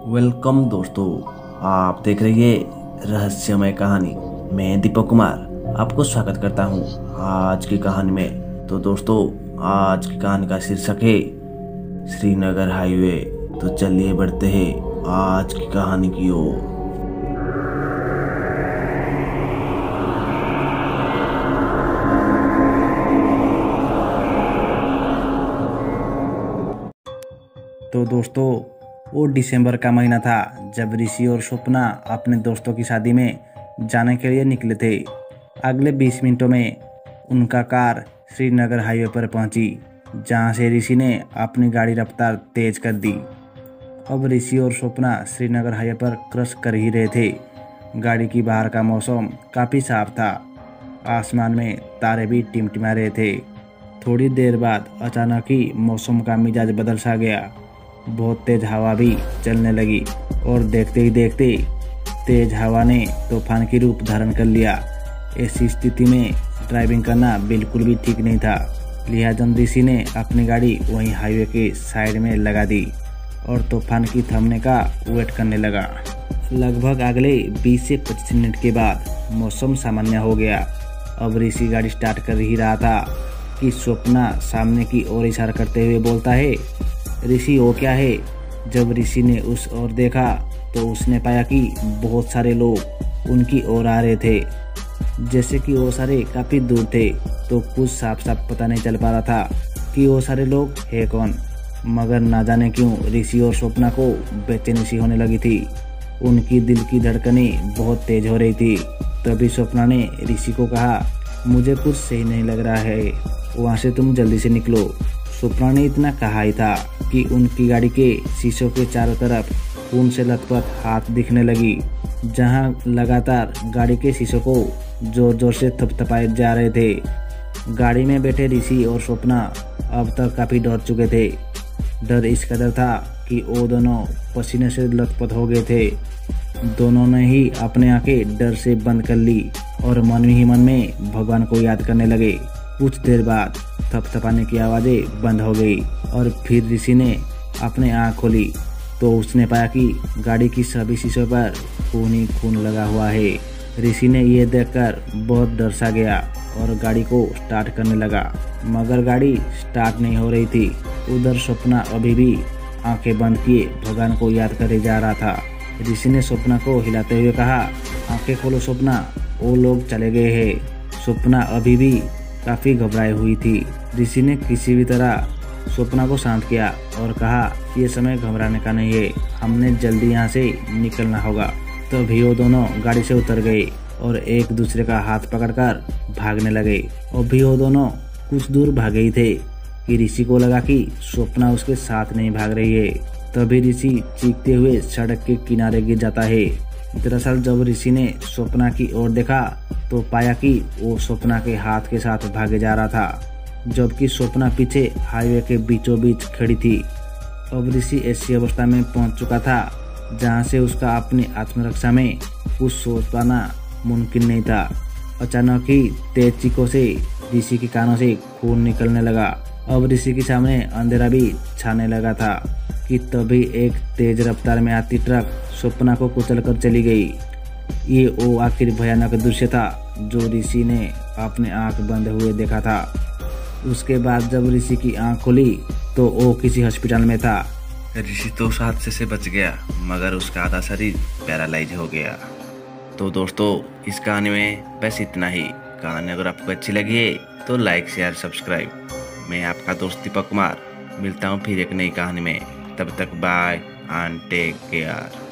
Welcome दोस्तों, आप देख रहे हैं रहस्यमय कहानी। मैं दीपक कुमार आपको स्वागत करता हूं आज की कहानी में। तो दोस्तों, आज की कहानी का शीर्षक है श्रीनगर हाईवे। तो चलिए बढ़ते हैं आज की कहानी की ओर। तो दोस्तों, वो दिसंबर का महीना था जब ऋषि और स्वप्ना अपने दोस्तों की शादी में जाने के लिए निकले थे। अगले 20 मिनटों में उनका कार श्रीनगर हाईवे पर पहुंची, जहां से ऋषि ने अपनी गाड़ी रफ्तार तेज कर दी। अब ऋषि और स्वप्ना श्रीनगर हाईवे पर क्रॉस कर ही रहे थे। गाड़ी की बाहर का मौसम काफ़ी साफ था, आसमान में तारे भी टिमटिमा रहे थे। थोड़ी देर बाद अचानक ही मौसम का मिजाज बदल सा गया। बहुत तेज हवा भी चलने लगी और देखते ही देखते तेज हवा ने तूफान की रूप धारण कर लिया। ऐसी स्थिति में ड्राइविंग करना बिल्कुल भी ठीक नहीं था। लिहाजा ऋषि ने अपनी गाड़ी वहीं हाईवे के साइड में लगा दी और तूफान की थमने का वेट करने लगा। लगभग अगले 20 से 25 मिनट के बाद मौसम सामान्य हो गया। अब ऋषि गाड़ी स्टार्ट कर ही रहा था कि स्वप्ना सामने की ओर इशारा करते हुए बोलता है, ऋषि वो क्या है? जब ऋषि ने उस ओर देखा तो उसने पाया कि बहुत सारे लोग उनकी ओर आ रहे थे। जैसे कि वो सारे काफ़ी दूर थे, तो कुछ साफ साफ पता नहीं चल पा रहा था कि वो सारे लोग है कौन। मगर ना जाने क्यों ऋषि और स्वप्ना को बेचैनी सी होने लगी थी। उनकी दिल की धड़कनें बहुत तेज हो रही थी। तभी स्वप्ना ने ऋषि को कहा, मुझे कुछ सही नहीं लग रहा है, वहाँ से तुम जल्दी से निकलो। स्वप्ना ने इतना कहा ही था कि उनकी गाड़ी के शीशों के चारों तरफ खून से लथपथ हाथ दिखने लगी, जहां लगातार गाड़ी के शीशों को जोर जोर से थपथपाए जा रहे थे। गाड़ी में बैठे ऋषि और स्वप्ना अब तक काफ़ी डर चुके थे। डर इस कदर था कि वो दोनों पसीने से लथपथ हो गए थे। दोनों ने ही अपने आंखें डर से बंद कर ली और मन ही मन में भगवान को याद करने लगे। कुछ देर बाद थपथपाने की आवाज़ें बंद हो गई और फिर ऋषि ने अपने आँख खोली तो उसने पाया कि गाड़ी की सभी शीशों पर खून ही खून लगा हुआ है। ऋषि ने यह देखकर बहुत डर सा गया और गाड़ी को स्टार्ट करने लगा, मगर गाड़ी स्टार्ट नहीं हो रही थी। उधर स्वप्ना अभी भी आंखें बंद किए भगवान को याद करे जा रहा था। ऋषि ने स्वप्ना को हिलाते हुए कहा, आंखें खोलो स्वप्ना, वो लोग चले गए हैं। स्वप्ना अभी भी काफ़ी घबराई हुई थी। ऋषि ने किसी भी तरह स्वप्ना को शांत किया और कहा, ये समय घबराने का नहीं है, हमने जल्दी यहाँ से निकलना होगा। तभी वो दोनों गाड़ी से उतर गए और एक दूसरे का हाथ पकड़कर भागने लगे। अभी वो दोनों कुछ दूर भागे ही थे कि ऋषि को लगा कि स्वप्ना उसके साथ नहीं भाग रही है। तभी ऋषि चीखते हुए सड़क के किनारे गिर जाता है। दरअसल जब ऋषि ने स्वप्ना की ओर देखा तो पाया कि वो स्वप्ना के हाथ के साथ भागे जा रहा था, जबकि स्वप्ना पीछे हाईवे के बीचों बीच खड़ी थी। अब ऋषि ऐसी अवस्था में पहुंच चुका था जहां से उसका अपनी आत्मरक्षा में कुछ सोच पाना मुमकिन नहीं था। अचानक ही तेज चीखों से ऋषि के कानों से खून निकलने लगा। अब ऋषि के सामने अंधेरा भी छाने लगा था कि तभी एक तेज रफ्तार में आती ट्रक स्वप्ना को कुचलकर चली गई। ये वो आखिर भयानक दृश्य था जो ऋषि ने अपने आंख बंद हुए देखा था। उसके बाद जब ऋषि की आंख खुली तो वो किसी हॉस्पिटल में था। ऋषि तो उस हादसे से बच गया, मगर उसका आधा शरीर पैरालाइज हो गया। तो दोस्तों, इस कहानी में बस इतना ही। कहानी अगर आपको अच्छी लगी है तो लाइक शेयर सब्सक्राइब। मैं आपका दोस्त दीपक कुमार मिलता हूँ फिर एक नई कहानी में। तब तक बाय एंड टेक केयर।